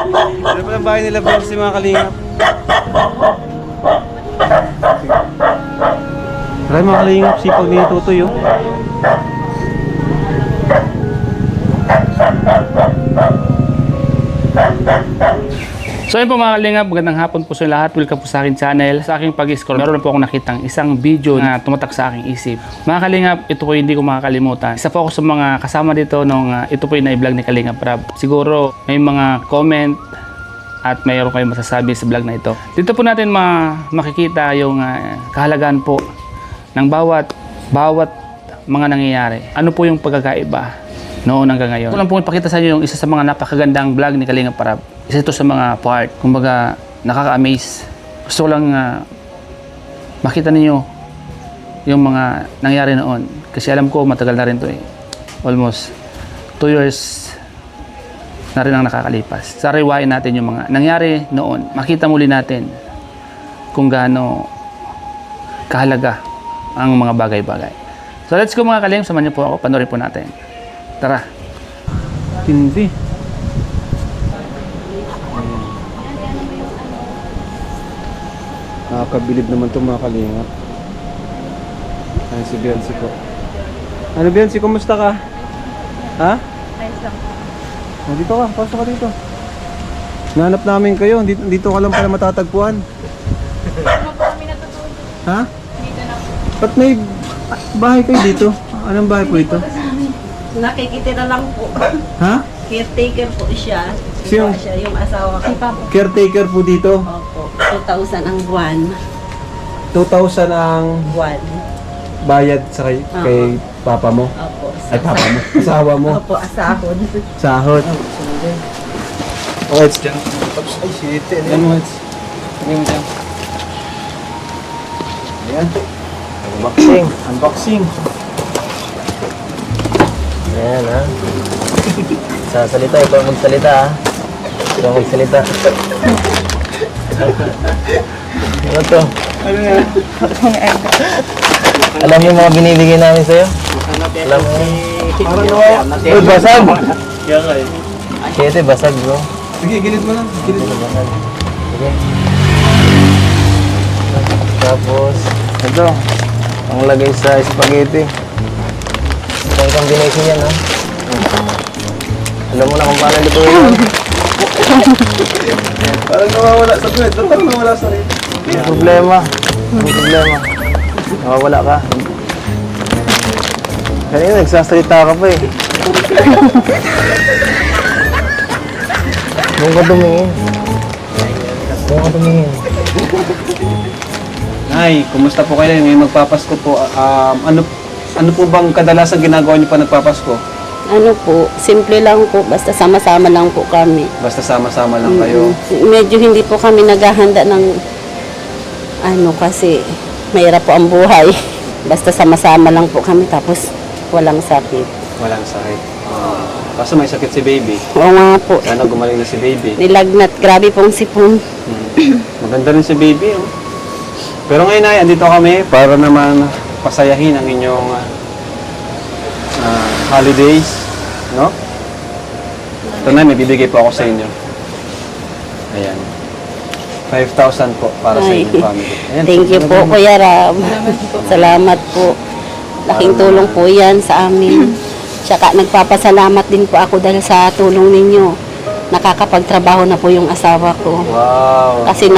Ano pa ang bahay nila Bensi mga kalingap? Tara mga kalingap, sipag ni Tutoy oh. So yun po mga kalingap, magandang hapon po sa lahat. Welcome po sa aking channel. Sa aking pag-scroll, meron po akong nakitang isang video na tumatak sa aking isip. Mga kalingap, ito po hindi ko makakalimutan. Isa po ako sa mga kasama dito nung ito po yung na-vlog ni Kalingap Rab. Siguro may mga comment at mayroon kayong masasabi sa vlog na ito. Dito po natin makikita yung kahalagaan po ng bawat mga nangyayari. Ano po yung pagkakaiba noon hanggang ngayon. Ito lang po ipakita sa inyo yung isa sa mga napakagandang vlog ni Kalingap Rab. Isa ito sa mga part, kumbaga nakaka-amaze. Gusto ko lang makita ninyo yung mga nangyari noon. Kasi alam ko matagal na rin to eh. Almost 2 years na rin ang nakakalipas. Sariwain natin yung mga nangyari noon. Makita muli natin kung gaano kahalaga ang mga bagay-bagay. So let's go mga kalim, samahan niyo po ako, panoorin po natin. Tara. Tindi. Nakakabilib naman itong mga kalingap. Ay, si Bensi po. Ano Bensi, kumusta ka? Ha? Ayos lang. Oh, dito ka, pasok ka dito. Nahanap namin kayo, dito ka lang pala matatagpuan. Ano po kami natutulog? Ha? Dito na po. Ba't may bahay kayo dito? Anong bahay po ito? Nakikitira lang po. Ha? Caretaker po siya. Sino? Siya yung asawa ko. Caretaker po dito. Opo. 2,000 ang buwan. 2,000 ang Buwan. bayad sa kay papa mo. Opo. Ay, papa mo. Asawa mo. Opo, asahod. Sahod. Oh, it's dyan. Ay, shit. Yan mo, it's. Ano mo dyan? Ayan. Unboxing. Unboxing. Ayan ha. Sasalita, ikaw magsalita ha. Ikaw magsalita. Ano to? Ano yan? Alam mo yung mga binibigay namin sa'yo? Alam mo yun? Parang nawawa. Uy, basag! Kaya nga eh. Kete, basag bro. Sige, gilid mo lang. Gilid mo. Basag. Sige. Tapos, ito. Ang lagay sa spaghetti. Isang combination yan ha. Alam mo na kung paano lutuin yun. Parang nawawala sa kwet. Parang nawawala sa rin. May problema. May problema. Nawawala ka. Kanina nagsasalita ka pa eh. Doon ka tumingin. Doon ka tumingin. Nay, kumusta po kayo? Ngayon magpapasko po. Ano po bang kadalasan ginagawa niyo pa nagpapasko? Ano po, simple lang po. Basta sama-sama lang po kami. Basta sama-sama lang kayo. Medyo hindi po kami naghahanda ng kasi mahirap po ang buhay. Basta sama-sama lang po kami tapos walang sakit. Walang sakit. Kaso may sakit si baby. Oo nga po. Sana gumaling na si baby. Nilagnat. Grabe pong sipon. Maganda rin si baby. Oh. Pero ngayon ay andito kami para naman pasayahin ang inyong holidays. No? Ito na, may bibigay po ako sa inyo. Ayan. 5,000 po para sa Ay, inyong family. Ayan, thank you po, Kuya Rab. Salamat po. Laking tulong po yan sa amin. Tsaka nagpapasalamat din po ako dahil sa tulong ninyo. Nakakapagtrabaho na po yung asawa ko. Wow. Kasi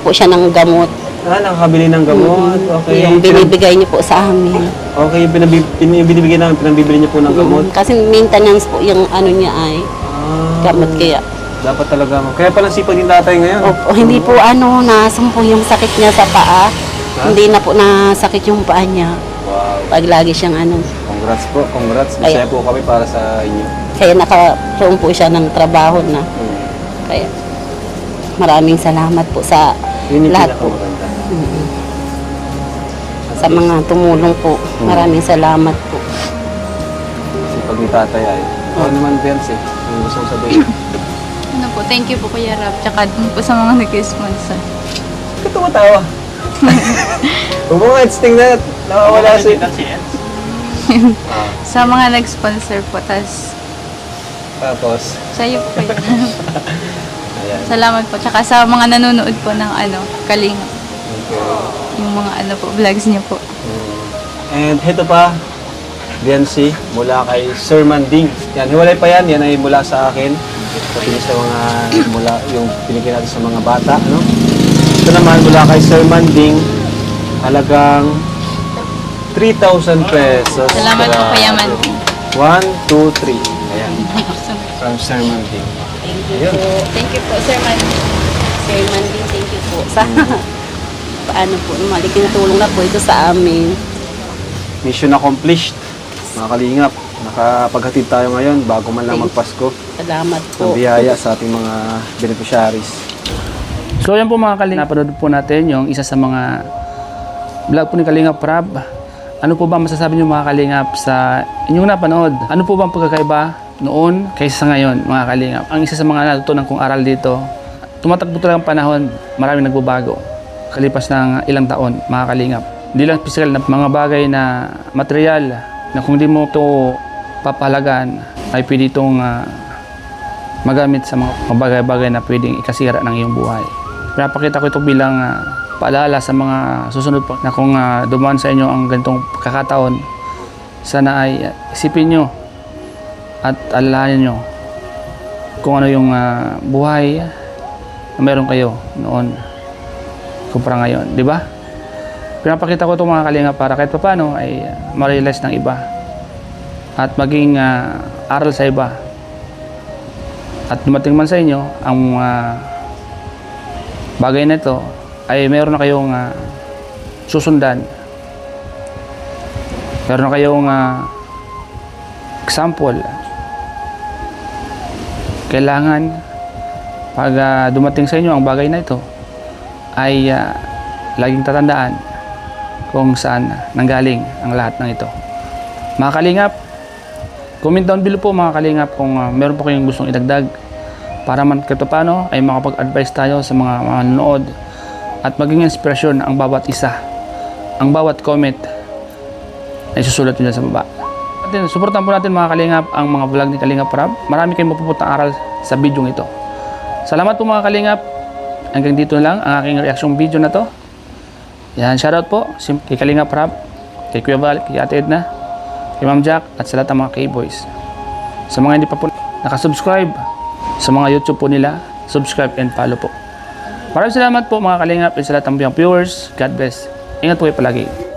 po siya ng gamot. Nakakabili ng gamot. Okay. Yung binibigay niyo po sa amin. Okay, yung binibigay namin, pinabibili niyo po ng gamot. Kasi maintenance po yung niya ay gamot kaya. Dapat talaga. Kaya pala sipag din tatay ngayon. Opo, hindi po nasumpo yung sakit niya sa paa. Hindi na po nasakit yung paa niya. Wow. Pag lagi siyang Congrats po. Congrats. Masaya po kami para sa inyo. Kaya nakaroon po siya ng trabaho na. Kaya maraming salamat po sa Yun yung lahat po. pinakamaganda. Sa mga tumulong po. Maraming salamat po. Sipag ni tatay ay. Ano naman, Benz eh. Yung gusto mong sabihin. Ano po, thank you po Kuya Rab. Tsaka dun po sa mga nag-sponsor. Bakit tumatawa? Huwag mo nga instinct na nawawala sa Sa mga nag-sponsor po, tas Tapos, sa'yo po Kuya Rab. Salamat po. Tsaka sa mga nanonood po ng Kalinga. Yung mga vlogs niyo po. And ito pa, DNC, mula kay Sir Manding. Yan, hiwalay pa yan. Yan ay mula sa akin. Pati sa mga, mula yung pinigyan natin sa mga bata, no? Ito naman, mula kay Sir Manding, halagang 3,000 pesos. Salamat po, Kuya Manding. 1, 2, 3. Ayan. From Sir Manding. Thank you Ayun. po. Thank you po, Sir Manding. Sir Mandy, thank you po. Sa, paano po, malikin na tulong na po ito sa amin. Mission accomplished. Mga kalingap, nakapaghatid tayo ngayon bago man lang magpasko Salamat ng po. biyaya sa ating mga beneficiaries. So yan po mga Kalingap, napanood po natin yung isa sa mga vlog po ni Kalingap Rab. Ano po ba masasabi niyo mga Kalingap sa inyong napanood? Ano po bang pagkakaiba noon kaysa sa ngayon mga Kalingap? Ang isa sa mga natutunan kong aral dito, tumatakbo talagang panahon, maraming nagbabago. Kalipas ng ilang taon mga Kalingap. Hindi lang physical na mga bagay na material na kung di mo ito papahalagan ay pwede itong magamit sa mga bagay-bagay na pwedeng ikasira ng iyong buhay. Pinapakita ko ito bilang paalala sa mga susunod pa na kung dumaan sa inyo ang ganitong kakataon, sana ay isipin nyo at alalahanin nyo kung ano yung buhay na meron kayo noon kumpara ngayon, di ba? Pinapakita ko itong mga Kalinga para kahit paano ay ma-realize ng iba at maging aral sa iba at dumating man sa inyo ang bagay na ito ay meron na kayong susundan, meron na kayong example. Kailangan pag dumating sa inyo ang bagay na ito ay laging tatandaan kung saan nanggaling ang lahat ng ito. Mga Kalingap, comment down below po mga Kalingap kung meron po kayong gustong idagdag para man kahit paano ay makapag-advise tayo sa mga manonood at maging inspirasyon ang bawat isa, ang bawat comment ay susulat nyo dyan sa baba. Suportahan po natin mga Kalingap ang mga vlog ni Kalingap Rab. Marami kayong mapupuntang aral sa video ito. Salamat po mga Kalingap. Hanggang dito na lang ang aking reaction video na to. Yan, shoutout po kay Kalingap Rab, kay Kuya Val, kay Ate Edna, kay Ma'am Jack at sa lahat ng mga K-Boys. Sa mga hindi pa po nakasubscribe sa mga YouTube po nila, subscribe and follow po. Maraming salamat po mga Kalingap at sa lahat ng viewers. God bless. Ingat po kayo palagi.